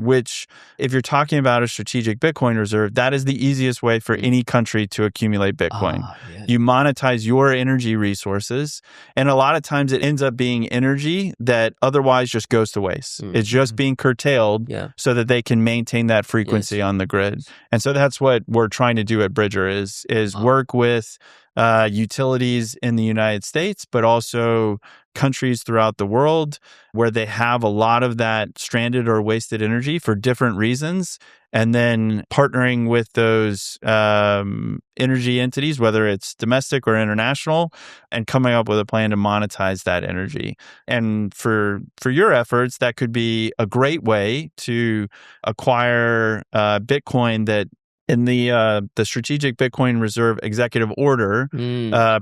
which, if you're talking about a strategic Bitcoin reserve, that is the easiest way for any country to accumulate Bitcoin. You monetize your energy resources, and a lot of times it ends up being energy that otherwise just goes to waste. It's just being curtailed so that they can maintain that frequency on the grid. And so that's what we're trying to do at Bridger is work with utilities in the United States, but also countries throughout the world where they have a lot of that stranded or wasted energy for different reasons, and then partnering with those energy entities, whether it's domestic or international, and coming up with a plan to monetize that energy. And for your efforts, that could be a great way to acquire Bitcoin that in the Strategic Bitcoin Reserve Executive Order,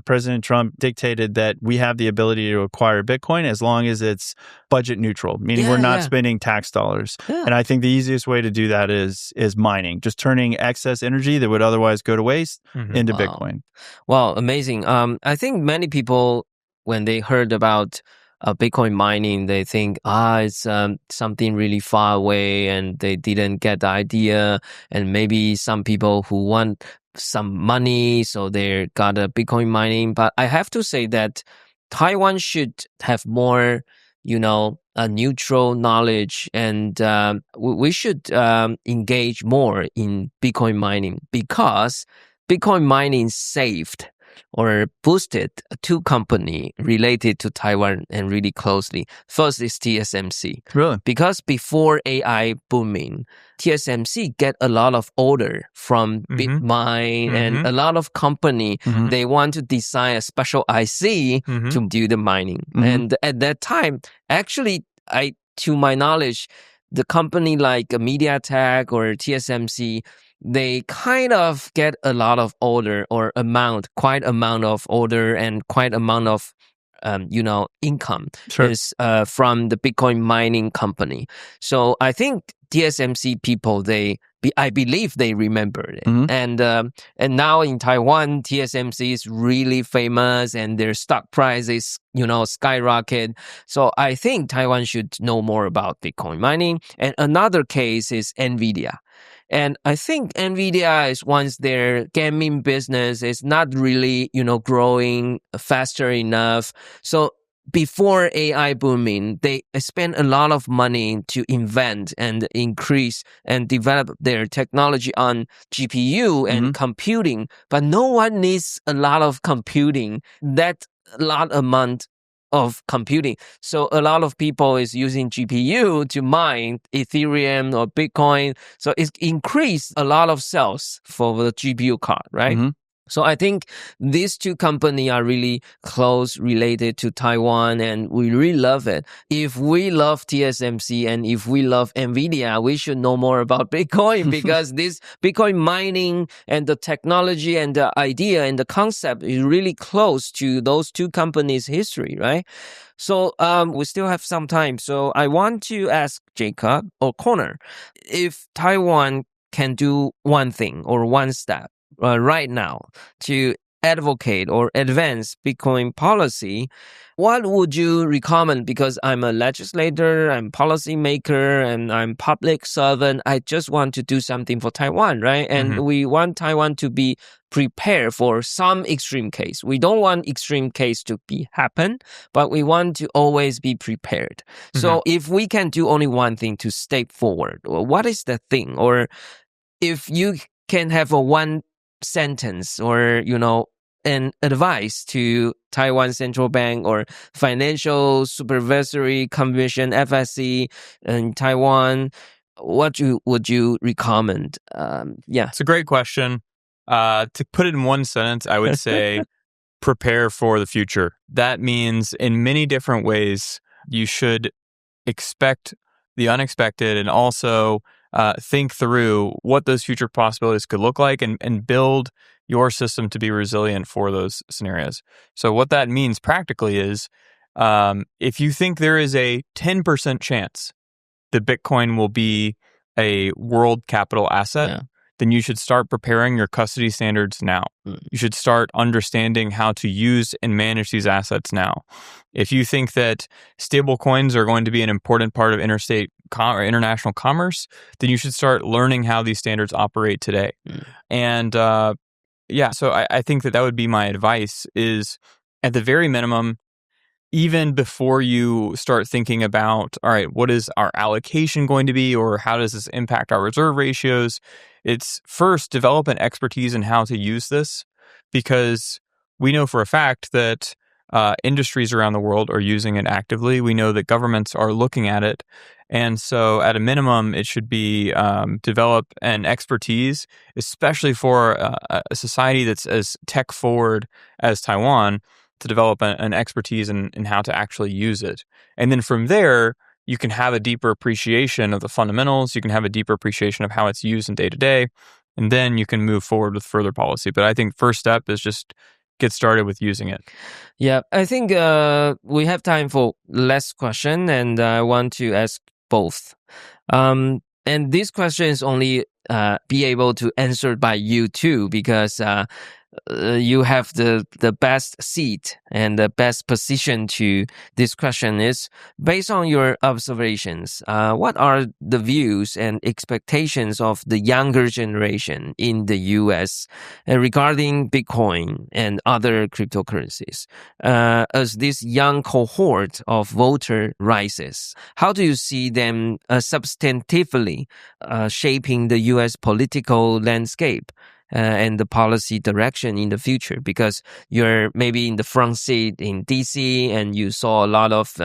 President Trump dictated that we have the ability to acquire Bitcoin as long as it's budget neutral, meaning we're not spending tax dollars. And I think the easiest way to do that is mining, just turning excess energy that would otherwise go to waste into Bitcoin. Wow, amazing. I think many people, when they heard about Bitcoin mining, they think, it's something really far away, and they didn't get the idea. And maybe some people who want some money, so they got a Bitcoin mining. But I have to say that Taiwan should have more, a neutral knowledge, and we should engage more in Bitcoin mining, because Bitcoin mining saved or boosted two companies related to Taiwan and really closely. First is TSMC. Really? Because before AI booming, TSMC get a lot of order from BitMine and a lot of company. They want to design a special IC to do the mining. And at that time, actually, to my knowledge, the company like MediaTek or TSMC, they kind of get a lot of order or quite amount of order and quite amount of, income is from the Bitcoin mining company. So I think TSMC people, I believe they remember it. And now in Taiwan, TSMC is really famous and their stock price is, skyrocket. So I think Taiwan should know more about Bitcoin mining. And another case is NVIDIA. And I think NVIDIA is, once their gaming business is not really, growing faster enough. So before AI booming, they spend a lot of money to invent and increase and develop their technology on GPU and computing. But no one needs a lot of computing, that lot amount of computing. So a lot of people is using GPU to mine Ethereum or Bitcoin. So it's increased a lot of sales for the GPU card, right? So I think these two companies are really close related to Taiwan, and we really love it. If we love TSMC and if we love NVIDIA, we should know more about Bitcoin, because this Bitcoin mining and the technology and the idea and the concept is really close to those two companies' history, right? So we still have some time. So I want to ask Jacob or Connor, if Taiwan can do one thing or one step right now to advocate or advance Bitcoin policy, what would you recommend? Because I'm a legislator, I'm policy maker, and I'm public servant. I just want to do something for Taiwan, right? And we want Taiwan to be prepared for some extreme case. We don't want extreme case to happen, but we want to always be prepared. So if we can do only one thing to step forward, what is the thing? Or if you can have a one sentence or, an advice to Taiwan Central Bank or Financial Supervisory Commission, FSC, in Taiwan, what would you recommend? It's a great question. To put it in one sentence, I would say prepare for the future. That means in many different ways, you should expect the unexpected and also think through what those future possibilities could look like and build your system to be resilient for those scenarios. So what that means practically is if you think there is a 10% chance that Bitcoin will be a world capital asset, then you should start preparing your custody standards now. You should start understanding how to use and manage these assets now. If you think that stable coins are going to be an important part of interstate or international commerce, then you should start learning how these standards operate today. And so I think that would be my advice is at the very minimum, even before you start thinking about, all right, what is our allocation going to be or how does this impact our reserve ratios? It's first develop an expertise in how to use this because we know for a fact that industries around the world are using it actively. We know that governments are looking at it. And so at a minimum, it should be develop an expertise, especially for a society that's as tech forward as Taiwan, to develop an expertise in how to actually use it. And then from there, you can have a deeper appreciation of the fundamentals. You can have a deeper appreciation of how it's used in day to day. And then you can move forward with further policy. But I think first step is just get started with using it. Yeah, I think we have time for last question, and I want to ask both. And this question is only be able to answer by you too, because you have the best seat and the best position to this question is based on your observations. What are the views and expectations of the younger generation in the US regarding Bitcoin and other cryptocurrencies? As this young cohort of voter rises, how do you see them substantively shaping the US political landscape? And the policy direction in the future, because you're maybe in the front seat in DC and you saw a lot of,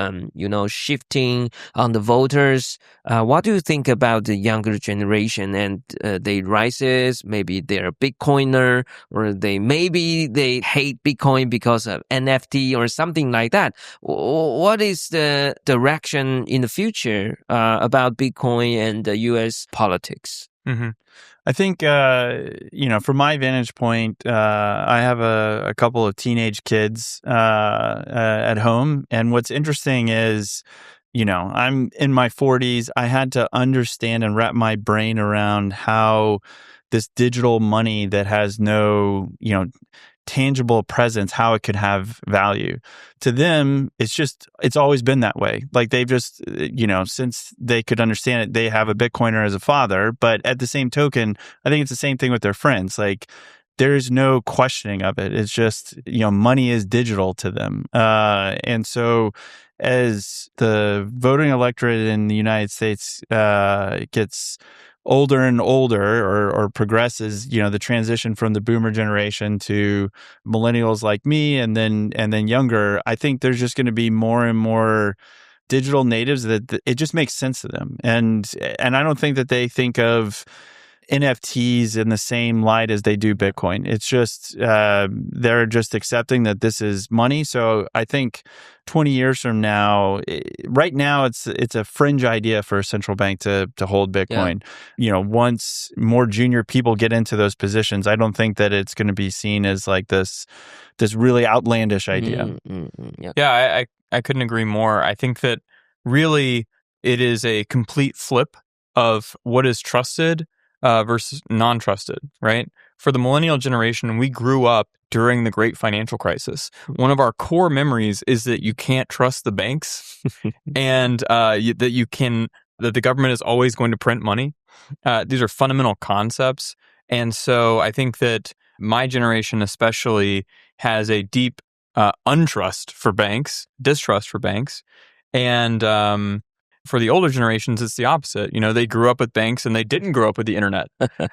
shifting on the voters. What do you think about the younger generation and they rises? Maybe they're a Bitcoiner or they hate Bitcoin because of NFT or something like that. What is the direction in the future about Bitcoin and the U.S. politics? Mm-hmm. I think, from my vantage point, I have a couple of teenage kids at home. And what's interesting is, I'm in my 40s. I had to understand and wrap my brain around how this digital money that has no, tangible presence, how it could have value. To them, it's always been that way. Like they've just, since they could understand it, they have a Bitcoiner as a father. But at the same token, I think it's the same thing with their friends. Like there's no questioning of it. It's just, money is digital to them. And so as the voting electorate in the United States gets older and older or progresses, the transition from the boomer generation to millennials like me and then younger, I think there's just going to be more and more digital natives that it just makes sense to them. And I don't think that they think of NFTs in the same light as they do Bitcoin. It's just they're just accepting that this is money. So I think 20 years from now, right now it's a fringe idea for a central bank to hold Bitcoin. Yeah. Once more junior people get into those positions, I don't think that it's going to be seen as like this really outlandish idea. Yeah, I couldn't agree more. I think that really it is a complete flip of what is trusted versus non-trusted, right? For the millennial generation, we grew up during the great financial crisis. One of our core memories is that you can't trust the banks and that the government is always going to print money. These are fundamental concepts. And so I think that my generation especially has a deep distrust for banks. And for the older generations, it's the opposite. They grew up with banks and they didn't grow up with the internet.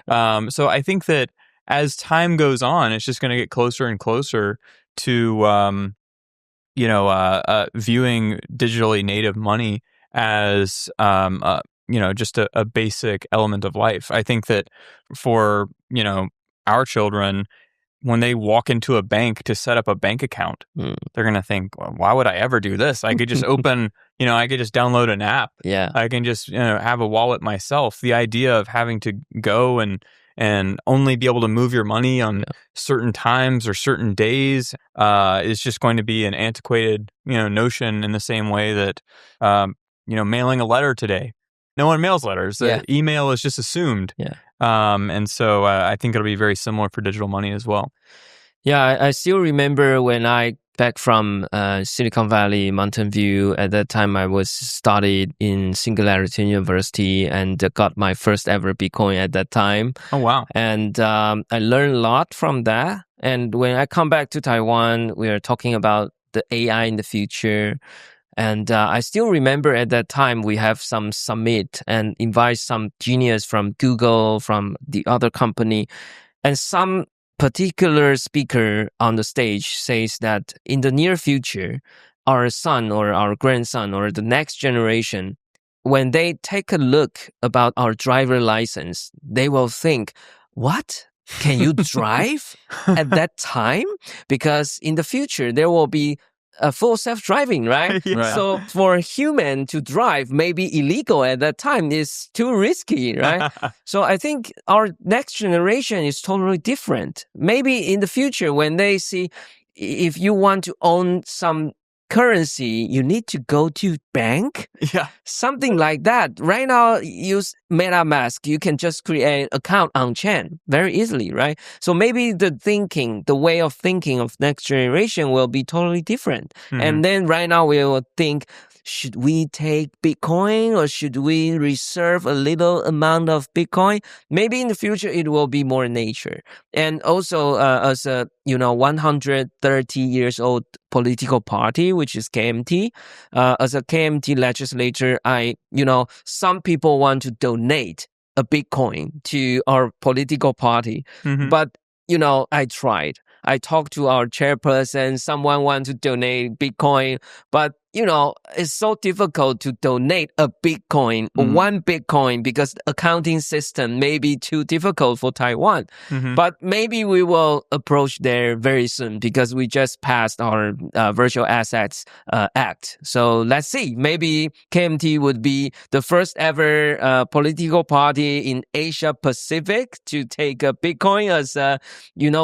So I think that as time goes on, it's just going to get closer and closer to, viewing digitally native money as, just a basic element of life. I think that for, our children, when they walk into a bank to set up a bank account, they're going to think, well, why would I ever do this? I could just open, I could just download an app. Yeah. I can just, have a wallet myself. The idea of having to go and only be able to move your money on certain times or certain days is just going to be an antiquated, notion in the same way that, mailing a letter today. No one mails letters. Email is just assumed. Yeah. And so I think it'll be very similar for digital money as well. Yeah, I still remember when I back from Silicon Valley, Mountain View. At that time, I was studied in Singularity University and got my first ever Bitcoin at that time. Oh, wow. And I learned a lot from that. And when I come back to Taiwan, we are talking about the AI in the future. And I still remember at that time, we have some summit and invite some genius from Google, from the other company. And some particular speaker on the stage says that in the near future, our son or our grandson or the next generation, when they take a look about our driver license, they will think, what? Can you drive at that time? Because in the future, there will be full self-driving, right? Yeah. So for a human to drive may be illegal at that time. It's too risky, right? So I think our next generation is totally different. Maybe in the future when they see if you want to own some currency, you need to go to bank. Yeah. Something like that. Right now, use MetaMask. You can just create an account on chain very easily, right? So maybe the way of thinking of next generation will be totally different. Mm-hmm. And then right now we will think, should we take Bitcoin or should we reserve a little amount of Bitcoin? Maybe in the future, it will be more nature. And also, as a, 130 years old political party, which is KMT, as a KMT legislator, some people want to donate a Bitcoin to our political party. Mm-hmm. But, I tried. I talked to our chairperson. Someone want to donate Bitcoin, but it's so difficult to donate a Bitcoin, one Bitcoin, because the accounting system may be too difficult for Taiwan. Mm-hmm. But maybe we will approach there very soon because we just passed our Virtual Assets Act. So let's see. Maybe KMT would be the first ever political party in Asia Pacific to take a Bitcoin as a,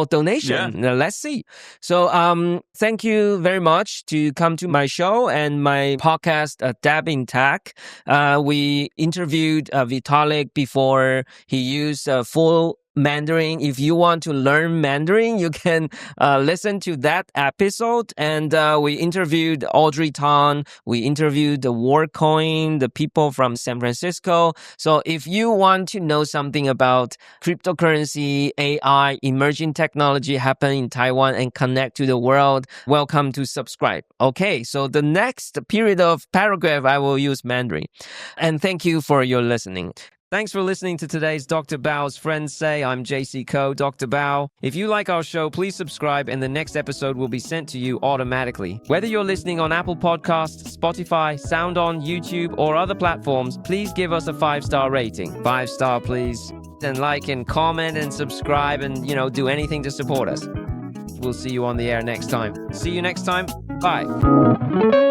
donation. Yeah. Let's see. So thank you very much to come to my show and my podcast, Dab in Tech. We interviewed Vitalik before he used full Mandarin. If you want to learn Mandarin, you can listen to that episode. And we interviewed Audrey Tan. We interviewed the WarCoin, the people from San Francisco. So if you want to know something about cryptocurrency, AI, emerging technology happening in Taiwan and connect to the world, welcome to subscribe. Okay, so the next period of paragraph, I will use Mandarin. And thank you for your listening. Thanks for listening to today's Dr. Bao's Friends Say. I'm JC Ko, Dr. Bao. If you like our show, please subscribe and the next episode will be sent to you automatically. Whether you're listening on Apple Podcasts, Spotify, SoundOn, YouTube, or other platforms, please give us a 5-star rating. 5-star, please. And like and comment and subscribe and, do anything to support us. We'll see you on the air next time. See you next time. Bye.